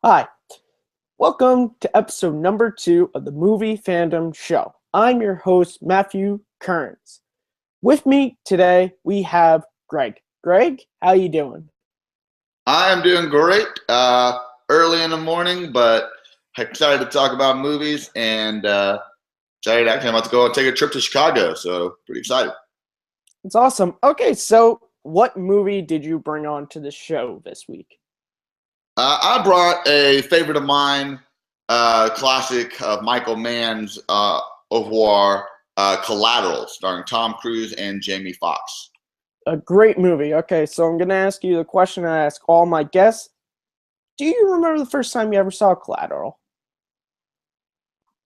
Hi, welcome to episode number 2 of the Movie Fandom Show. I'm your host, Matthew Kearns. With me today, we have Greg. Greg, how you doing? I am doing great. Early in the morning, but excited to talk about movies and excited actually. I'm about to go and take a trip to Chicago, so pretty excited. It's awesome. Okay, so what movie did you bring on to the show this week? I brought a favorite of mine, classic of Michael Mann's au revoir, Collateral, starring Tom Cruise and Jamie Foxx. A great movie. Okay, so I'm going to ask you the question I ask all my guests. Do you remember the first time you ever saw Collateral?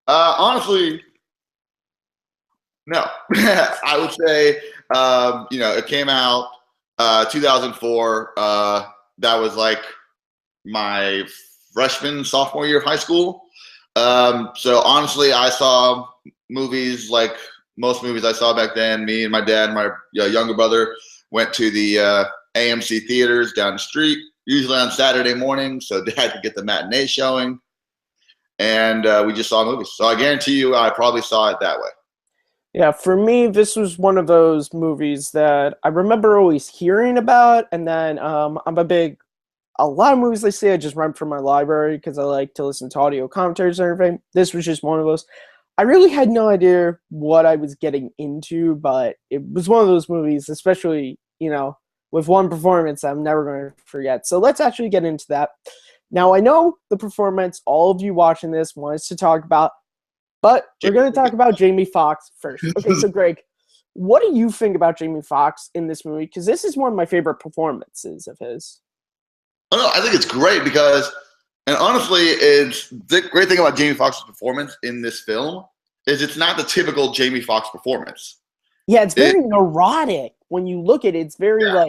Honestly, no. I would say, it came out 2004. That was like my freshman, sophomore year of high school. So honestly, I saw movies like most movies I saw back then. Me and my dad and my younger brother went to the AMC theaters down the street, usually on Saturday morning, so dad could get the matinee showing. And we just saw movies. So I guarantee you I probably saw it that way. Yeah, for me, this was one of those movies that I remember always hearing about, and then a lot of movies they say I just rent from my library because I like to listen to audio commentaries and everything. This was just one of those. I really had no idea what I was getting into, but it was one of those movies, especially, with one performance I'm never going to forget. So let's actually get into that. Now, I know the performance all of you watching this wants to talk about, but we're going to talk about Jamie Foxx first. Okay, so Greg, what do you think about Jamie Foxx in this movie? Because this is one of my favorite performances of his. Oh, no, I think it's great because, and honestly, it's the great thing about Jamie Foxx's performance in this film is it's not the typical Jamie Foxx performance. Yeah, it's It, very neurotic when you look at it. It's very yeah,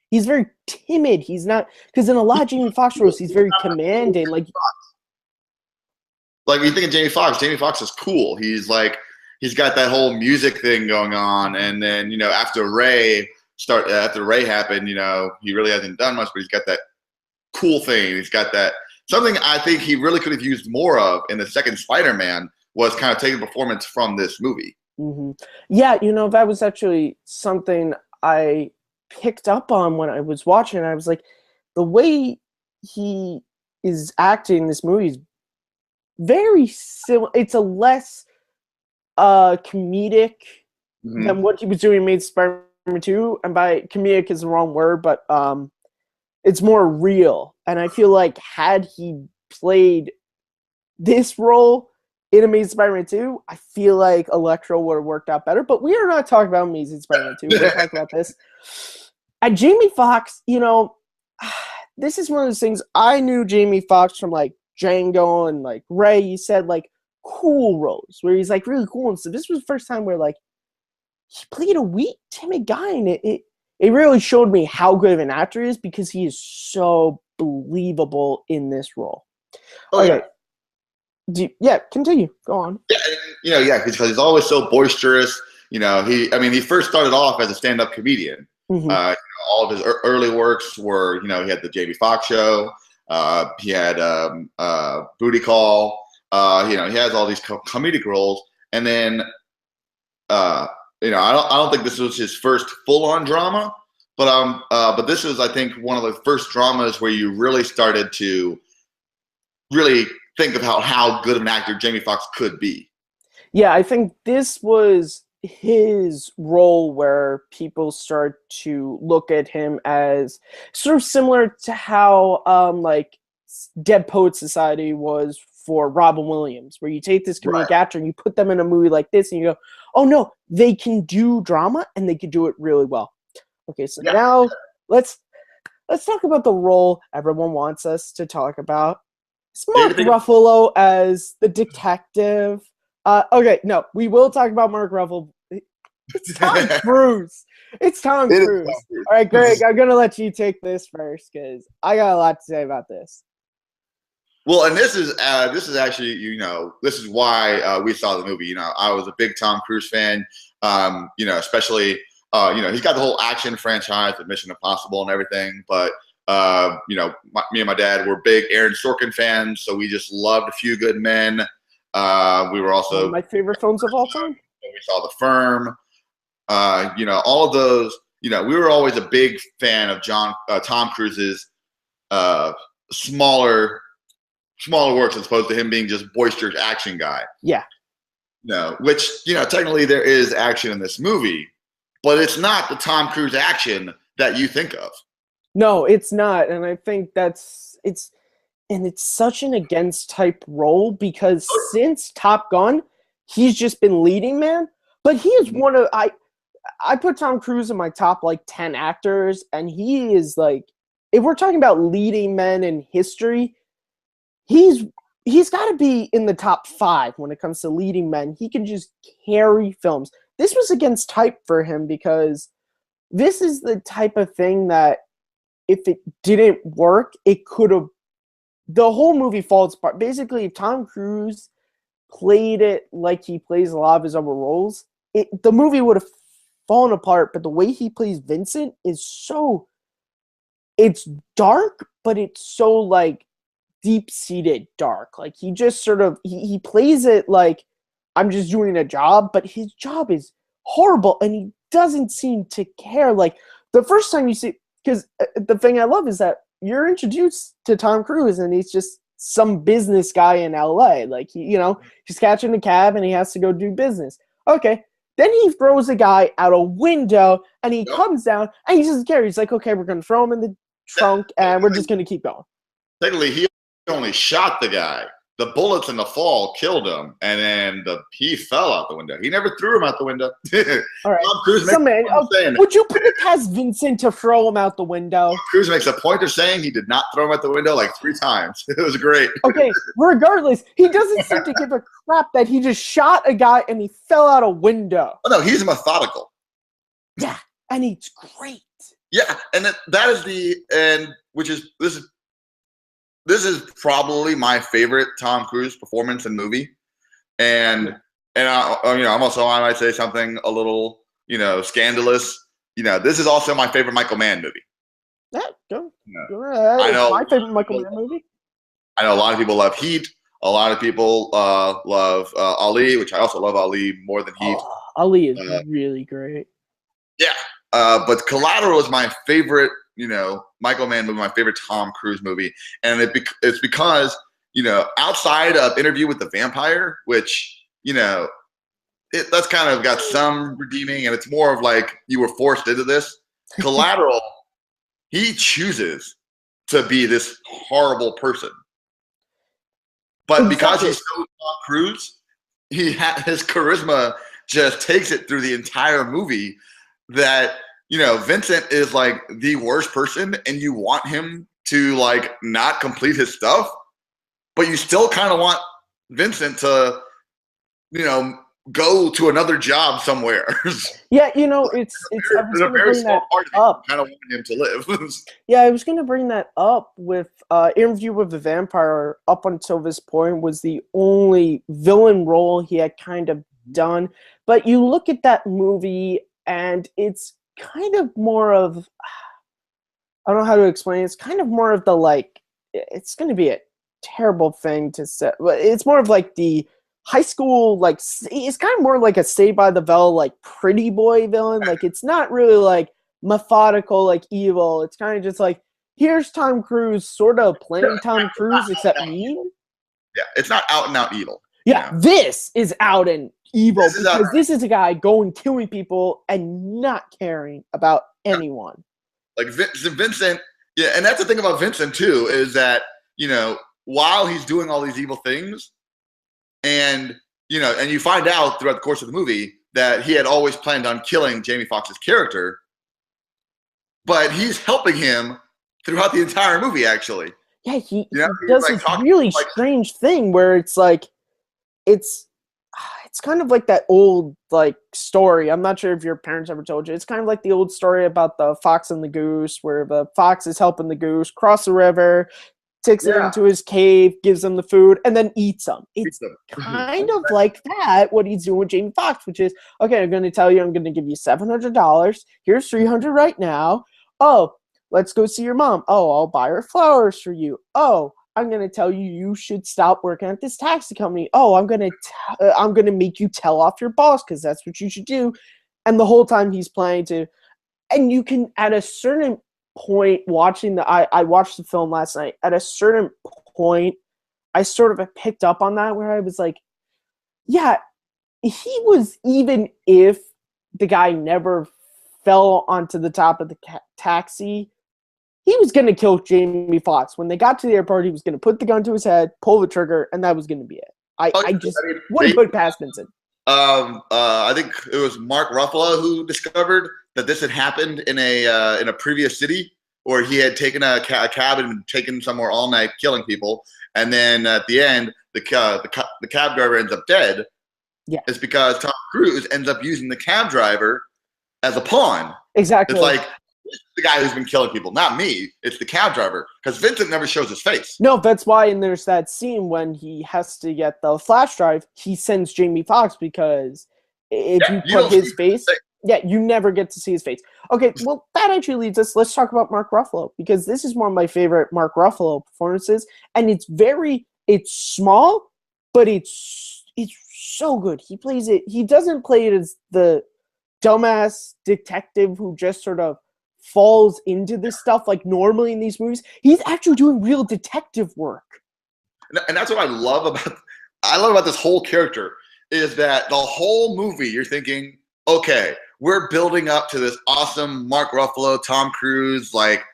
he's very timid. He's not because in a lot of Jamie Foxx roles, he's very commanding. like when you think of Jamie Foxx is cool. He's got that whole music thing going on, and then after Ray happened, he really hasn't done much, but he's got that cool thing. He's got that something I think he really could have used more of in the second Spider-Man was kind of taking performance from this movie. hmm Yeah, that was actually something I picked up on when I was watching. I was like, the way he is acting in this movie is very similar. It's a less comedic Mm-hmm. than what he was doing in Made Spider-Man 2. And by comedic is the wrong word, but it's more real. And I feel like had he played this role in Amazing Spider-Man 2, I feel like Electro would have worked out better. But we are not talking about Amazing Spider-Man 2. We're talking about this. And Jamie Foxx, this is one of those things. I knew Jamie Foxx from like Django and like Ray. You said like cool roles where he's like really cool and stuff. This was the first time where like he played a weak, timid guy, and it really showed me how good of an actor he is because he is so believable in this role. Oh yeah, Okay, yeah, continue. Go on. yeah, yeah, because he's always so boisterous. He first started off as a stand-up comedian. Mm-hmm. All of his early works were, he had the Jamie Foxx show. He had Booty Call. He has all these comedic roles, and then I don't think this was his first full-on drama, but this was, I think, one of the first dramas where you really started to really think about how good of an actor Jamie Foxx could be. Yeah, I think this was his role where people start to look at him as sort of similar to how like Dead Poet Society was for Robin Williams, where you take this comedic Right. actor and you put them in a movie like this and you go, oh no, they can do drama and they can do it really well. Okay, so Yeah. now let's talk about the role everyone wants us to talk about. It's Mark David, Ruffalo as the detective. Okay, no, we will talk about Mark Ruffalo. It's Tom Cruise. It's Tom it Cruise. All right, Greg, I'm gonna let you take this first because I got a lot to say about this. well, and this is actually this is why we saw the movie. I was a big Tom Cruise fan. Especially he's got the whole action franchise of Mission Impossible and everything. But Me and my dad were big Aaron Sorkin fans, so we just loved A Few Good Men. We were also one of my favorite films of all time. We saw The Firm. All of those. We were always a big fan of Tom Cruise's smaller works as opposed to him being just boisterous action guy. Yeah. Which technically there is action in this movie, but it's not the Tom Cruise action that you think of. No, it's not, and I think it's such an against type role because since Top Gun, he's just been leading man. But he is one of I put Tom Cruise in my top 10 actors, and he is if we're talking about leading men in history, he's got to be in the top 5 when it comes to leading men. He can just carry films. This was against type for him because this is the type of thing that if it didn't work, it could have. The whole movie falls apart. Basically, if Tom Cruise played it like he plays a lot of his other roles, the movie would have fallen apart. But the way he plays Vincent is it's dark, but it's so deep-seated dark. He just sort of he plays it like I'm just doing a job, but his job is horrible, and he doesn't seem to care. The first time you see. Because the thing I love is that you're introduced to Tom Cruise, and he's just some business guy in LA. He's catching a cab, and he has to go do business. Okay. Then he throws a guy out a window, and he comes down, and he doesn't care. He's like, okay, we're going to throw him in the trunk, and we're just going to keep going. Technically, he only shot the guy. The bullets in the fall killed him, and then he fell out the window. He never threw him out the window. All right. Would you put it past Vincent to throw him out the window? Tom Cruise makes a point of saying he did not throw him out the window 3 times. It was great. Okay, regardless, he doesn't seem to give a crap that he just shot a guy and he fell out a window. Oh, no, he's methodical. Yeah, and it's great. Yeah, and this is probably my favorite Tom Cruise performance in movie, and I'm also, I might say something a little scandalous. This is also my favorite Michael Mann movie. Yeah, go ahead. I know my favorite Michael Mann movie. I know a lot of people love Heat. A lot of people love Ali, which I also love Ali more than Heat. Ali is really great. Yeah, but Collateral is my favorite. Michael Mann movie, my favorite Tom Cruise movie, and it's because outside of Interview with the Vampire, which that's kind of got some redeeming, and it's more of you were forced into this. Collateral, he chooses to be this horrible person, but because he's so Tom Cruise, his charisma just takes it through the entire movie. That Vincent is the worst person, and you want him to not complete his stuff, but you still kind of want Vincent to, go to another job somewhere. Yeah, I was going to bring that up. Kind of want him to live. Yeah, I was going to bring that up with Interview with the Vampire. Up until this point, was the only villain role he had kind of done. But you look at that movie, and it's kind of more of, I don't know how to explain it. It's kind of more of the it's going to be a terrible thing to say, but it's more of the high school, it's kind of more like a Saved by the Bell, pretty boy villain. It's not really methodical, evil. It's kind of just here's Tom Cruise sort of playing Tom Cruise except mean. Yeah, it's not out and out evil. Yeah, this is out and evil because this is a guy killing people and not caring about anyone. Vincent, yeah, and that's the thing about Vincent too, is that while he's doing all these evil things, and you find out throughout the course of the movie that he had always planned on killing Jamie Foxx's character, but he's helping him throughout the entire movie. Actually, yeah, he does this really strange thing where it's it's kind of like that old story. I'm not sure if your parents ever told you. It's kind of like the old story about the fox and the goose, where the fox is helping the goose cross the river, takes it into his cave, gives him the food, and then eats him. It's kind of like that, what he's doing with Jamie Foxx, which is, okay, I'm going to tell you I'm going to give you $700. Here's $300 right now. Oh, let's go see your mom. Oh, I'll buy her flowers for you. Oh, I'm gonna tell you you should stop working at this taxi company. Oh, I'm gonna make you tell off your boss because that's what you should do. And the whole time he's planning to, and you can at a certain point watching I watched the film last night. At a certain point, I sort of picked up on that where I was like, yeah, he was, even if the guy never fell onto the top of the taxi, he was going to kill Jamie Foxx. When they got to the airport, he was going to put the gun to his head, pull the trigger, and that was going to be it. I just wouldn't put past Vincent. I think it was Mark Ruffalo who discovered that this had happened in a previous city where he had taken a cab and taken somewhere all night, killing people, and then at the end, the cab driver ends up dead. Yeah, it's because Tom Cruise ends up using the cab driver as a pawn. Exactly. It's like, this is the guy who's been killing people, not me. It's the cab driver, because Vincent never shows his face. No, that's why. And there's that scene when he has to get the flash drive. He sends Jamie Foxx because if you put his face, you never get to see his face. Okay, well, that actually leads us. Let's talk about Mark Ruffalo, because this is one of my favorite Mark Ruffalo performances, and it's small, but it's so good. He plays it. He doesn't play it as the dumbass detective who just sort of falls into this stuff like normally in these movies. He's actually doing real detective work. And that's what I love about this whole character, is that the whole movie you're thinking, okay, we're building up to this awesome Mark Ruffalo, Tom Cruise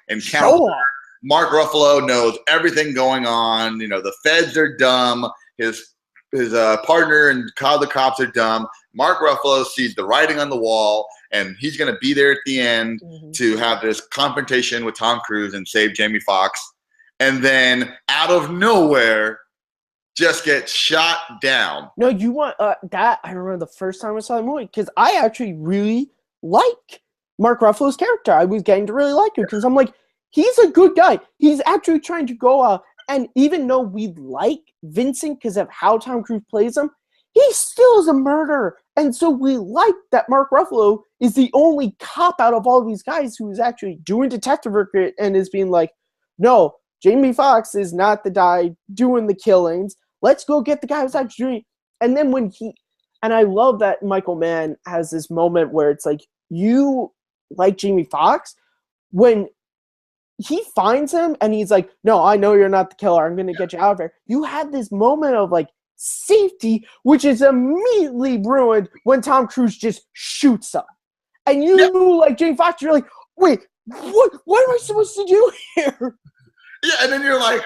encounter. Mark Ruffalo knows everything going on. You know, the feds are dumb. His partner and the cops are dumb. Mark Ruffalo sees the writing on the wall, and he's going to be there at the end to have this confrontation with Tom Cruise and save Jamie Foxx. And then out of nowhere, just gets shot down. No, you want that? I remember the first time I saw the movie, because I actually really like Mark Ruffalo's character. I was getting to really like him because I'm like, he's a good guy. He's actually trying to go out. And even though we like Vincent because of how Tom Cruise plays him, he still is a murderer. And so we like that Mark Ruffalo is the only cop out of all these guys who is actually doing detective work and is being like, no, Jamie Foxx is not the guy doing the killings. Let's go get the guy who's actually doing it. And then and I love that Michael Mann has this moment where it's like, you like Jamie Foxx when he finds him and he's like, no, I know you're not the killer. I'm going to get you out of here. You had this moment of safety, which is immediately ruined when Tom Cruise just shoots him. And like Jamie Foxx, you're like, wait, what am I supposed to do here? Yeah, and then you're like,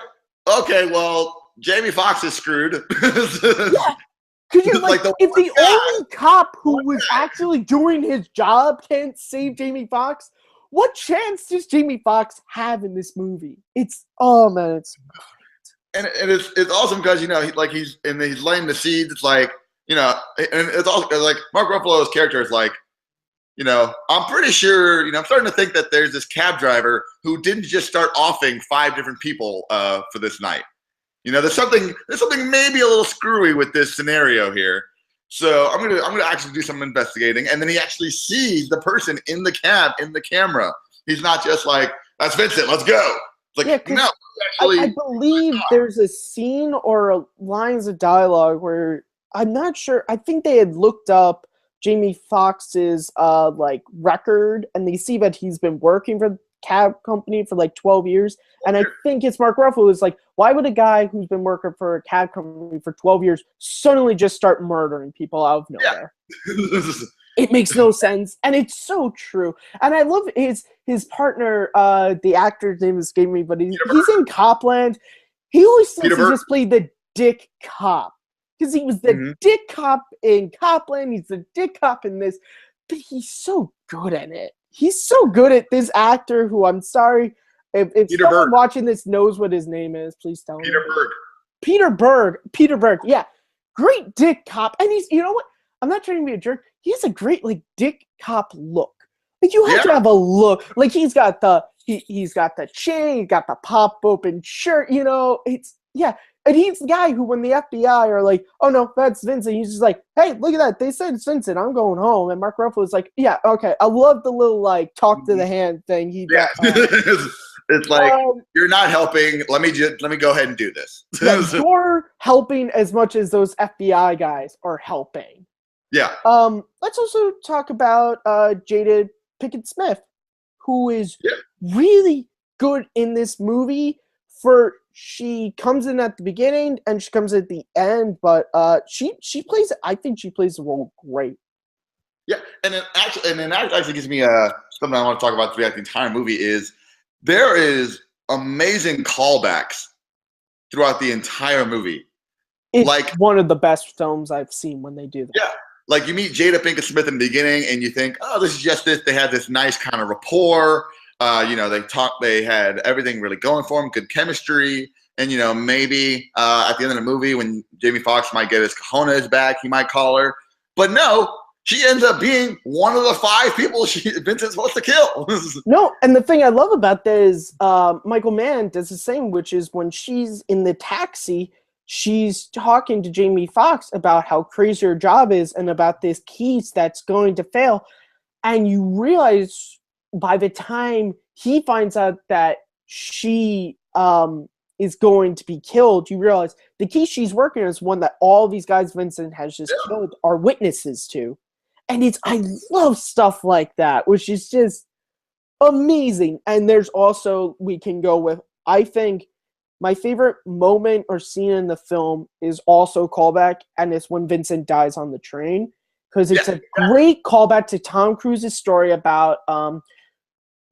okay, well, Jamie Foxx is screwed. Yeah. Because you're like, if the only cop who was actually doing his job can't save Jamie Foxx, what chance does Jamie Foxx have in this movie? It's great. And it's awesome because he's laying the seeds. It's like, and it's also like Mark Ruffalo's character is like, I'm pretty sure, I'm starting to think that there's this cab driver who didn't just start offing 5 different people for this night. There's something maybe a little screwy with this scenario here. So I'm gonna actually do some investigating, and then he actually sees the person in the cab in the camera. He's not just like, that's Vincent, let's go. It's like, no, actually, I believe there's a scene or lines of dialogue where I'm not sure. I think they had looked up Jamie Foxx's record, and they see that he's been working for the cab company for 12 years. And I think it's Mark Ruffalo is like, why would a guy who's been working for a cab company for 12 years suddenly just start murdering people out of nowhere? Yeah. It makes no sense, and it's so true. And I love his partner, the actor's name escaped me, but he's in Copland. He always thinks he just played the dick cop because he was the dick cop in Copland. He's the dick cop in this, but he's so good at it. He's so good at this actor who, I'm sorry, if someone watching this knows what his name is, please tell me. Peter Berg. Yeah. Great dick cop. And he's, you know what? I'm not trying to be a jerk. He has a great, dick cop look. You have to have a look. He's got the chain, he's got the pop open shirt, Yeah, and he's the guy who, when the FBI are like, "Oh no, that's Vincent," he's just like, "Hey, look at that! They said it's Vincent. I'm going home." And Mark Ruffalo's like, "Yeah, okay." I love the little like talk to the hand thing he Yeah. does. It's like, you're not helping. Let me go ahead and do this. Yeah, you're helping as much as those FBI guys are helping. Yeah. Let's also talk about Jada Pinkett Smith, who is really good in this movie. She comes in at the beginning and she comes at the end, but she plays. I think she plays the role great. Yeah, and then actually gives me something I want to talk about throughout the entire movie is there is amazing callbacks throughout the entire movie. It's like one of the best films I've seen when they do that. Yeah, like you meet Jada Pinkett Smith in the beginning, and you think, oh, this is just this. They had this nice kind of rapport. They talked. They had everything really going for them, good chemistry. And maybe at the end of the movie, when Jamie Foxx might get his cojones back, he might call her. But no, she ends up being one of the 5 people Vincent's supposed to kill. No, and the thing I love about that is Michael Mann does the same, which is when she's in the taxi, she's talking to Jamie Foxx about how crazy her job is and about this case that's going to fail. And you realize by the time he finds out that she is going to be killed, you realize the case she's working on is one that all these guys Vincent has just killed are witnesses to. And I love stuff like that, which is just amazing. And there's also, we can go with, I think, my favorite moment or scene in the film is also callback, and it's when Vincent dies on the train, because it's a great callback to Tom Cruise's story about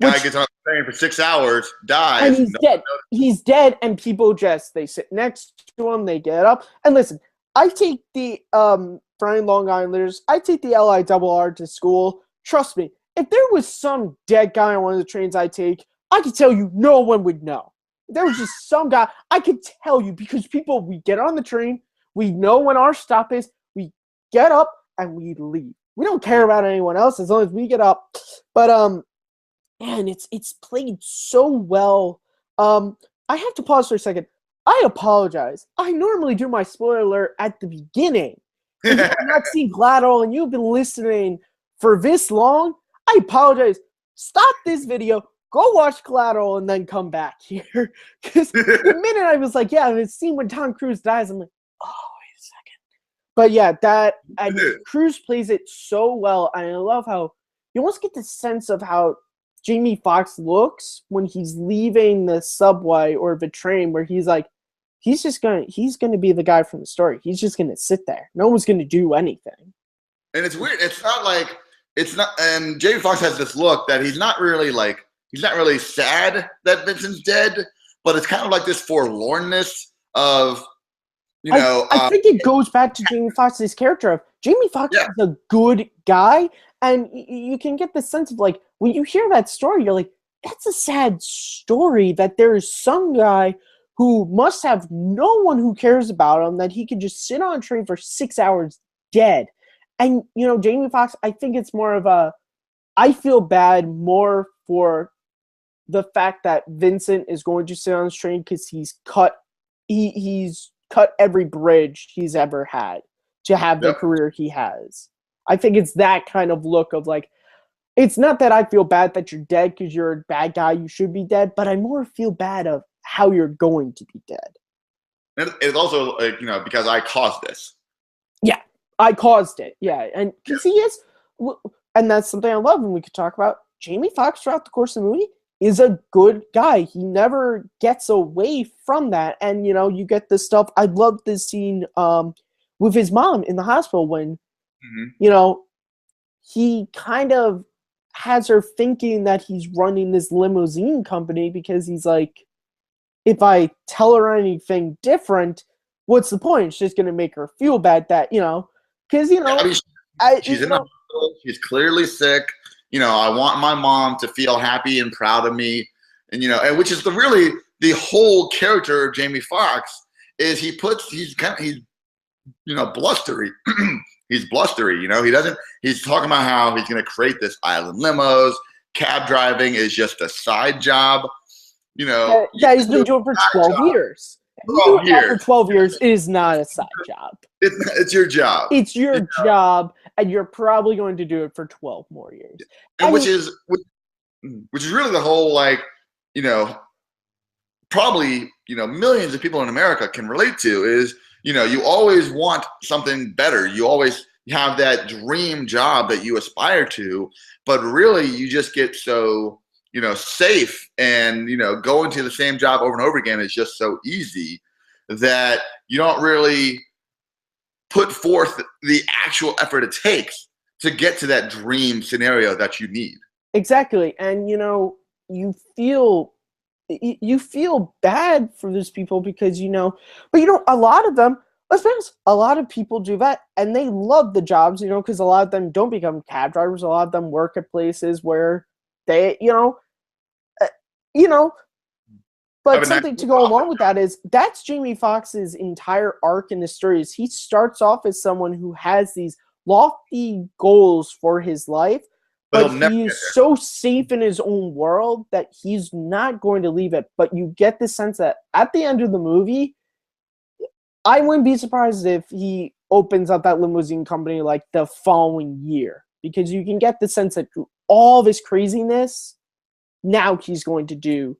guy gets on the train for 6 hours, dies, and he's dead. He's dead, and people they sit next to him, they get up. And listen, I take the for any Long Islanders, I take the LIRR to school. Trust me, if there was some dead guy on one of the trains I take, I could tell you no one would know. If there was just some guy, I could tell you, because we get on the train, we know when our stop is, we get up and we leave. We don't care about anyone else as long as we get up. But man, it's played so well. I have to pause for a second. I apologize. I normally do my spoiler alert at the beginning. If you have not seen Collateral and you've been listening for this long, I apologize. Stop this video, go watch Collateral, and then come back here. Because the minute I was like, yeah, the scene when Tom Cruise dies, I'm like, oh, wait a second. But yeah, Cruise plays it so well, and I love how you almost get the sense of how Jamie Foxx looks when he's leaving the subway or the train, where he's like, he's gonna be the guy from the story. He's just gonna sit there. No one's gonna do anything. And it's weird. And Jamie Foxx has this look that he's not really sad that Vincent's dead, but it's kind of like this forlornness of, I think it goes back to Jamie Foxx's character of Jamie Foxx is a good guy, and you can get the sense of, like, when you hear that story, you're like, that's a sad story that there is some guy who must have no one who cares about him, that he could just sit on a train for 6 hours dead. And, Jamie Foxx, I think it's more of I feel bad more for the fact that Vincent is going to sit on this train because he's cut every bridge he's ever had to have the career he has. I think it's that kind of look of, like, it's not that I feel bad that you're dead because you're a bad guy, you should be dead, but I more feel bad of how you're going to be dead. And it's also, because I caused this. Yeah, I caused it. Yeah, and because he is, and that's something I love, and we could talk about Jamie Foxx throughout the course of the movie is a good guy. He never gets away from that. And, you get this stuff. I love this scene with his mom in the hospital when, he kind of has her thinking that he's running this limousine company, because he's like, if I tell her anything different, what's the point? It's just going to make her feel bad that, because, she's in the hospital. She's clearly sick. I want my mom to feel happy and proud of me. And, and which is the whole character of Jamie Foxx is he's blustery. He's blustery, he's talking about how he's going to create this island limos. Cab driving is just a side job, that he's been doing for 12 years. you do that for 12 years, it is not a side job. It's your job. It's your job, and you're probably going to do it for 12 more years. And which is really the whole, like, you know, probably, you know, millions of people in America can relate to is, you know, you always want something better. You always have that dream job that you aspire to, but really you just get so, you know, safe, and, you know, going to the same job over and over again is just so easy that you don't really put forth the actual effort it takes to get to that dream scenario that you need. Exactly. And, you know, you feel bad for those people because, you know, but, you know, a lot of them, let's be honest, a lot of people do that and they love the jobs, you know, because a lot of them don't become cab drivers. A lot of them work at places where they, but something to go along with that is that's Jamie Foxx's entire arc in the story. Is he starts off as someone who has these lofty goals for his life, but he is so safe in his own world that he's not going to leave it. But you get the sense that at the end of the movie, I wouldn't be surprised if he opens up that limousine company like the following year, because you can get the sense that through all this craziness, now he's going to do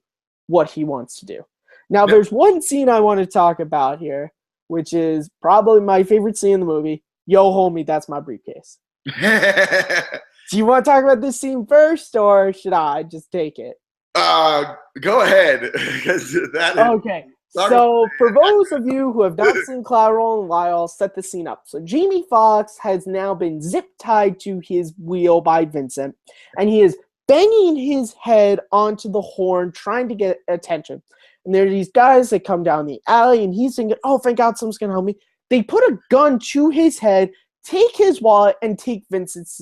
what he wants to do. Now, there's one scene I want to talk about here, which is probably my favorite scene in the movie. Yo, homie, that's my briefcase. Do you want to talk about this scene first, or should I just take it? Go ahead. Okay. So, for those of you who have not seen Collateral in a while, I'll set the scene up. So, Jamie Foxx has now been zip-tied to his wheel by Vincent, and he is banging his head onto the horn, trying to get attention. And there are these guys that come down the alley, and he's thinking, oh, thank God someone's going to help me. They put a gun to his head, take his wallet, and take Vincent's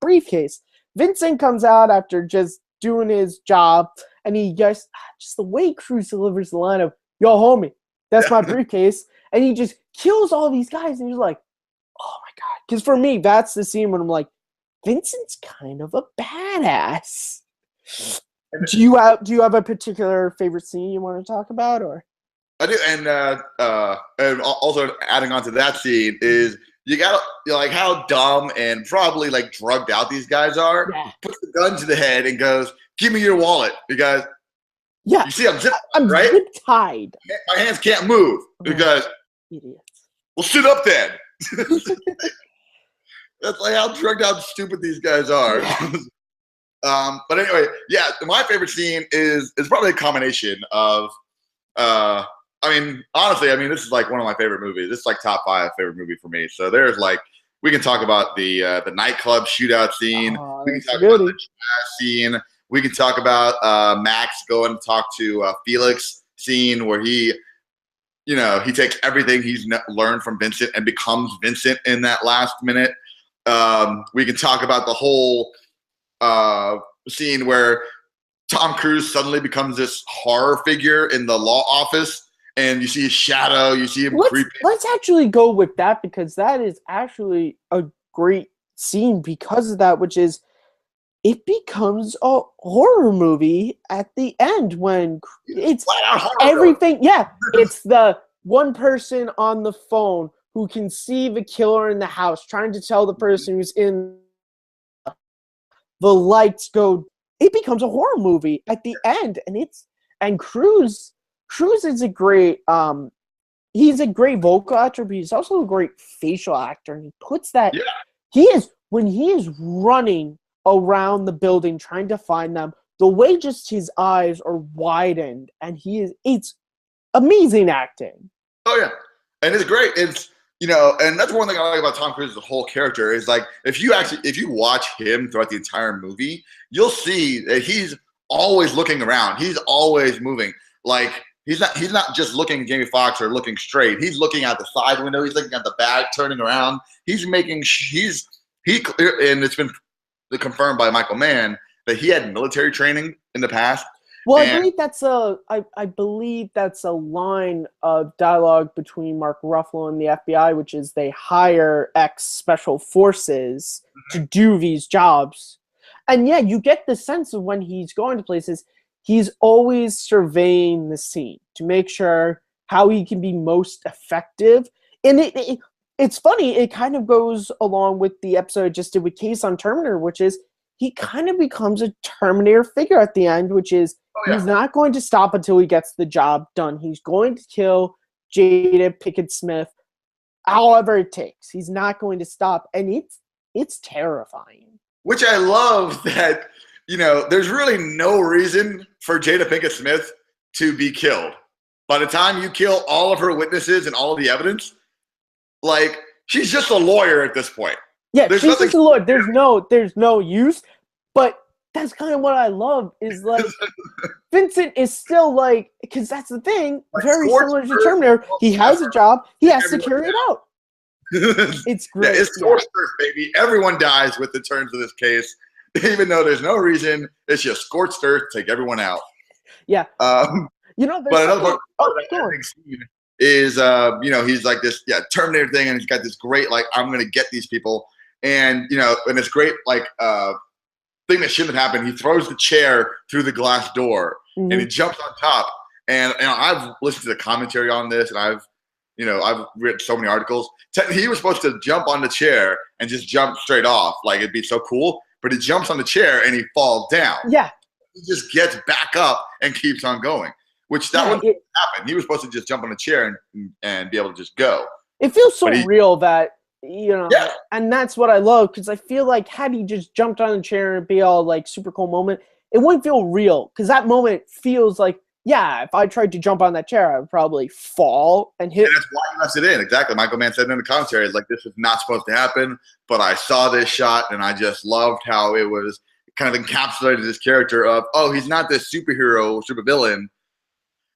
briefcase. Vincent comes out after just doing his job, and he just the way Cruz delivers the line of, yo, homie, that's my briefcase, and he just kills all these guys, and you're like, oh my God. Because for me, that's the scene when I'm like, Vincent's kind of a badass. Do you have a particular favorite scene you want to talk about, or? I do, and also adding on to that scene is you like how dumb and probably like drugged out these guys are. Yeah. Puts the gun to the head and goes, "Give me your wallet," because you see I'm zip tied. My hands can't move because idiots. Well, sit up then. That's like how drugged out and stupid these guys are. But anyway, yeah, my favorite scene is probably a combination of honestly, this is like one of my favorite movies. This is like top 5 favorite movie for me. So there's like, we can talk about the nightclub shootout scene. We can talk about the jazz scene. We can talk about Max going to talk to Felix scene where he takes everything he's learned from Vincent and becomes Vincent in that last minute. We can talk about the whole scene where Tom Cruise suddenly becomes this horror figure in the law office, and you see his shadow, you see him creeping. Let's actually go with that, because that is actually a great scene because of that, which is it becomes a horror movie at the end when it's everything. Yeah, it's the one person on the phone who can see the killer in the house trying to tell the person who's in the lights go. It becomes a horror movie at the end, and Cruz is a great he's a great vocal actor, but he's also a great facial actor, and he puts that when he is running around the building trying to find them, the way just his eyes are widened, and it's amazing acting. Oh yeah, and it's great. It's and that's one thing I like about Tom Cruise's whole character is like if you watch him throughout the entire movie, you'll see that he's always looking around. He's always moving. Like he's not just looking at Jamie Foxx or looking straight. He's looking out the side window. He's looking at the back, turning around. And it's been confirmed by Michael Mann that he had military training in the past. Well, I believe that's a line of dialogue between Mark Ruffalo and the FBI, which is they hire ex-special forces to do these jobs. And yeah, you get the sense of when he's going to places, he's always surveying the scene to make sure how he can be most effective. And it's funny, it kind of goes along with the episode I just did with Case on Terminator, which is he kind of becomes a Terminator figure at the end, which is he's not going to stop until he gets the job done. He's going to kill Jada Pinkett Smith however it takes. He's not going to stop, and it's terrifying. Which I love that, there's really no reason for Jada Pinkett Smith to be killed. By the time you kill all of her witnesses and all of the evidence, like, she's just a lawyer at this point. Yeah, she's just a lawyer. There's no use, but that's kind of what I love is, like, Vincent is still, like, because that's the thing, like, very similar to Terminator. He has a job. He has to carry it out. It's great. Yeah, it's scorched earth, baby. Everyone dies with the terms of this case, even though there's no reason. It's just scorched earth. Take everyone out. Yeah. But another part of that scene is, he's like this, Terminator thing, and he's got this great, like, I'm gonna get these people, and and it's great, like, thing that shouldn't have happened. He throws the chair through the glass door, and he jumps on top. And I've listened to the commentary on this, and I've read so many articles. He was supposed to jump on the chair and just jump straight off, like it'd be so cool. But he jumps on the chair and he falls down. Yeah, he just gets back up and keeps on going. Which that wouldn't happen. He was supposed to just jump on the chair and be able to just go. It feels so real that. And that's what I love, because I feel like had he just jumped on a chair and be all like super cool moment, it wouldn't feel real, because that moment feels like, if I tried to jump on that chair, I would probably fall and hit. And that's why he left it in. Exactly. Michael Mann said in the commentary, it's like, this is not supposed to happen, but I saw this shot and I just loved how it was kind of encapsulated this character of, he's not this superhero, supervillain,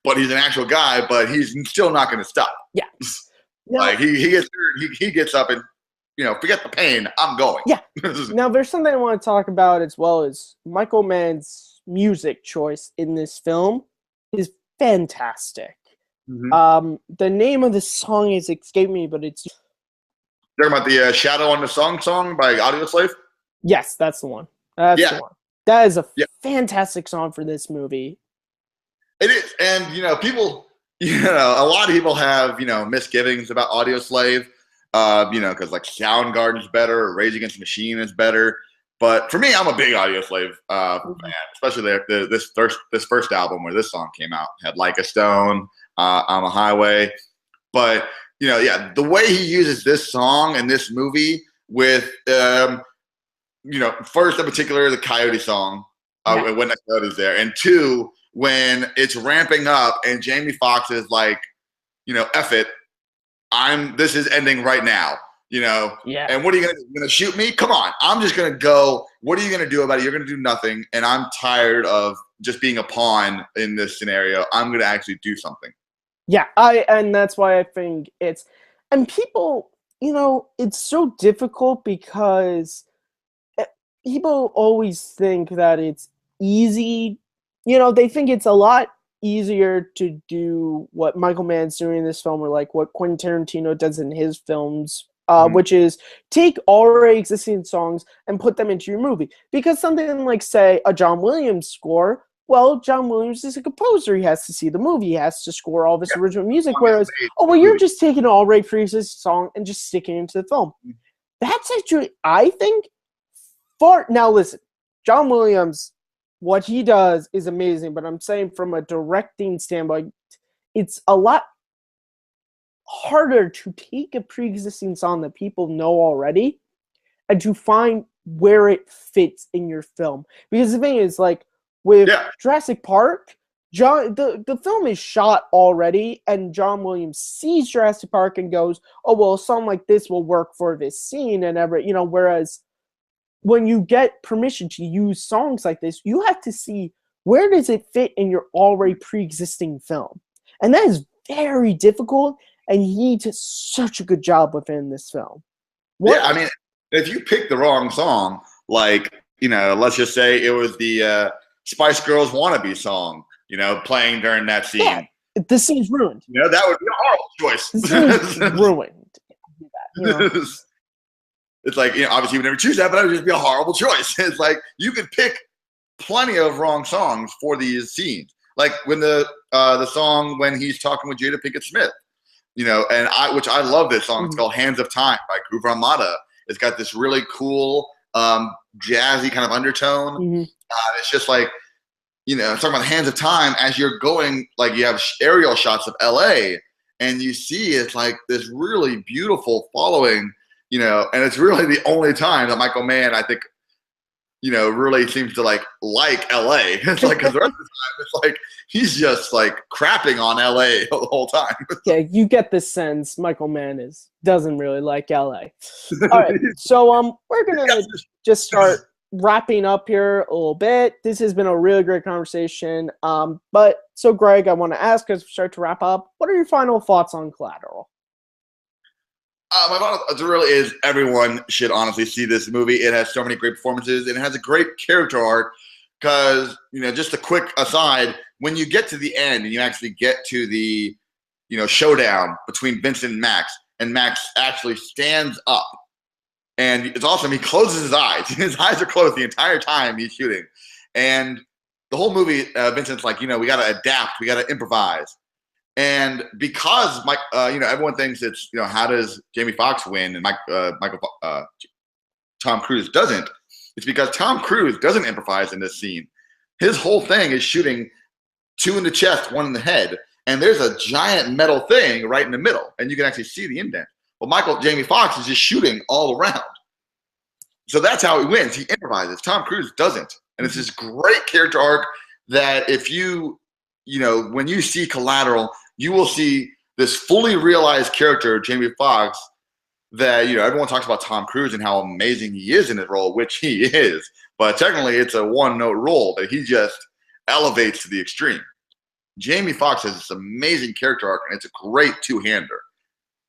but he's an actual guy, but he's still not going to stop. Yeah. Like he gets up and forget the pain. I'm going. Yeah. Now there's something I want to talk about as well, as Michael Mann's music choice in this film is fantastic. The name of the song is escaped me, but it's talking about the "Shadow on the Song" by Audioslave. Yes, that's the one. That's the one. That is a fantastic song for this movie. It is, and people. A lot of people have, misgivings about Audioslave, because like Soundgarden's better, or Rage Against the Machine is better. But for me, I'm a big Audioslave fan, especially this first album where this song came out. Had Like a Stone, On a Highway. But, the way he uses this song and this movie with, first in particular, the Coyote song, when the Coyote's there, and two, when it's ramping up and Jamie Foxx is like, F it, this is ending right now, and what are you gonna do? You're gonna shoot me? Come on, I'm just gonna go. What are you gonna do about it? You're gonna do nothing, and I'm tired of just being a pawn in this scenario. I'm gonna actually do something. Yeah, and that's why I think and people, it's so difficult because people always think that it's easy. They think it's a lot easier to do what Michael Mann's doing in this film, or like what Quentin Tarantino does in his films, which is take already existing songs and put them into your movie. Because something like, say, a John Williams score, well, John Williams is a composer. He has to see the movie. He has to score all this original music. Whereas, you're just taking an already pre-existing song and just sticking it into the film. That's actually, I think, now listen, John Williams, what he does is amazing, but I'm saying from a directing standpoint, it's a lot harder to take a pre-existing song that people know already and to find where it fits in your film. Because the thing is, like, with Jurassic Park, the film is shot already, and John Williams sees Jurassic Park and goes, a song like this will work for this scene, and whereas when you get permission to use songs like this, you have to see where does it fit in your already pre-existing film. And that is very difficult, and he did such a good job within this film. If you pick the wrong song, like, let's just say it was the Spice Girls Wannabe song, playing during that scene. Yeah, the scene's ruined. That would be a horrible choice. The scene's ruined. It's like, obviously you would never choose that, but that would just be a horrible choice. It's like, you could pick plenty of wrong songs for these scenes. Like when the the song when he's talking with Jada Pinkett Smith. And which I love this song. It's called Hands of Time by Groove Armada. It's got this really cool, jazzy kind of undertone. It's just like, it's talking about the hands of time as you're going, like you have aerial shots of LA and you see it's like this really beautiful following, and it's really the only time that Michael Mann, I think, really seems to like LA. It's like, because the rest of the time, it's like he's just like crapping on LA the whole time. Yeah, you get the sense Michael Mann doesn't really like LA. All right, so we're gonna just start wrapping up here a little bit. This has been a really great conversation. But so Greg, I want to ask as we start to wrap up, what are your final thoughts on Collateral? My final thoughts really is everyone should honestly see this movie. It has so many great performances and it has a great character arc because, just a quick aside, when you get to the end and you actually get to the, showdown between Vincent and Max actually stands up. And it's awesome. He closes his eyes. His eyes are closed the entire time he's shooting. And the whole movie, Vincent's like, we got to adapt. We got to improvise. And because everyone thinks it's, how does Jamie Foxx win and Tom Cruise doesn't? It's because Tom Cruise doesn't improvise in this scene. His whole thing is shooting 2 in the chest, 1 in the head, and there's a giant metal thing right in the middle, and you can actually see the indent. Well, Jamie Foxx is just shooting all around. So that's how he wins. He improvises. Tom Cruise doesn't. And it's this great character arc that if when you see Collateral, you will see this fully realized character, Jamie Foxx, that, everyone talks about Tom Cruise and how amazing he is in his role, which he is. But technically, it's a one-note role that he just elevates to the extreme. Jamie Foxx has this amazing character arc, and it's a great two-hander.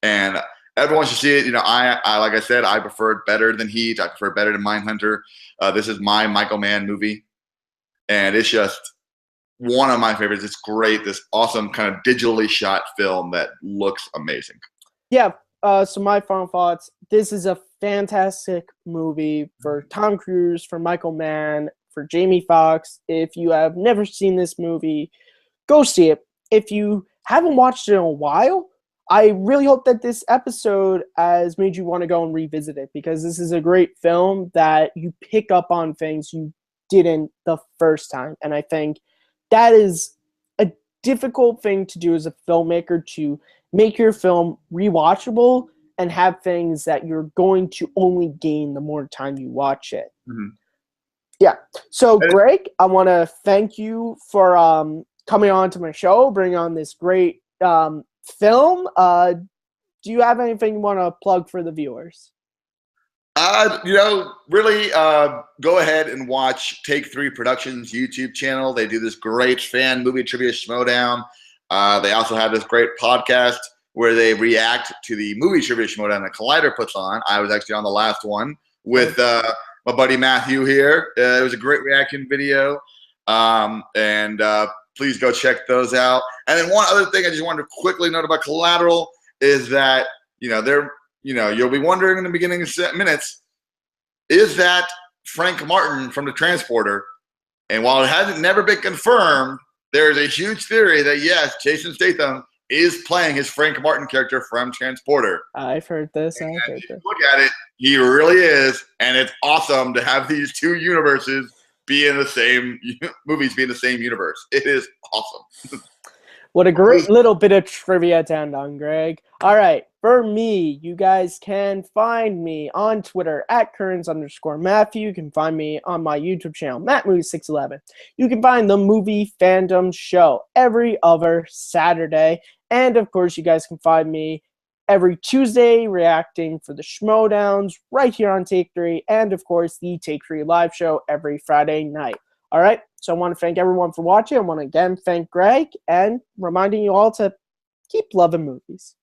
And everyone should see it. I like I said, I preferred Better Than Heat. I prefer Better Than Mindhunter. This is my Michael Mann movie. And it's just one of my favorites. It's great. This awesome kind of digitally shot film that looks amazing. Yeah. So my final thoughts, this is a fantastic movie for Tom Cruise, for Michael Mann, for Jamie Foxx. If you have never seen this movie, go see it. If you haven't watched it in a while, I really hope that this episode has made you want to go and revisit it, because this is a great film that you pick up on things you didn't the first time. And I think that is a difficult thing to do as a filmmaker, to make your film rewatchable and have things that you're going to only gain the more time you watch it. Yeah. So, Greg, I want to thank you for coming on to my show, bringing on this great film. Do you have anything you want to plug for the viewers? Really go ahead and watch Take 3 Productions YouTube channel. They do this great fan movie trivia schmodown. They also have this great podcast where they react to the movie trivia schmodown that Collider puts on. I was actually on the last one with my buddy Matthew here. It was a great reaction video. Please go check those out. And then one other thing I just wanted to quickly note about Collateral is that, you'll be wondering in the beginning of minutes, is that Frank Martin from The Transporter? And while it hasn't never been confirmed, there is a huge theory that, yes, Jason Statham is playing his Frank Martin character from Transporter. I've heard this. If you look at it, he really is. And it's awesome to have these two universes be in the same movies, be in the same universe. It is awesome. What a great little bit of trivia to end on, Greg. All right. For me, you guys can find me on Twitter at Kearns_Matthew. You can find me on my YouTube channel, MattMovie611. You can find the Movie Fandom Show every other Saturday. And, of course, you guys can find me every Tuesday reacting for the Schmodowns right here on Take 3. And, of course, the Take 3 live show every Friday night. All right, so I want to thank everyone for watching. I want to again thank Greg and reminding you all to keep loving movies.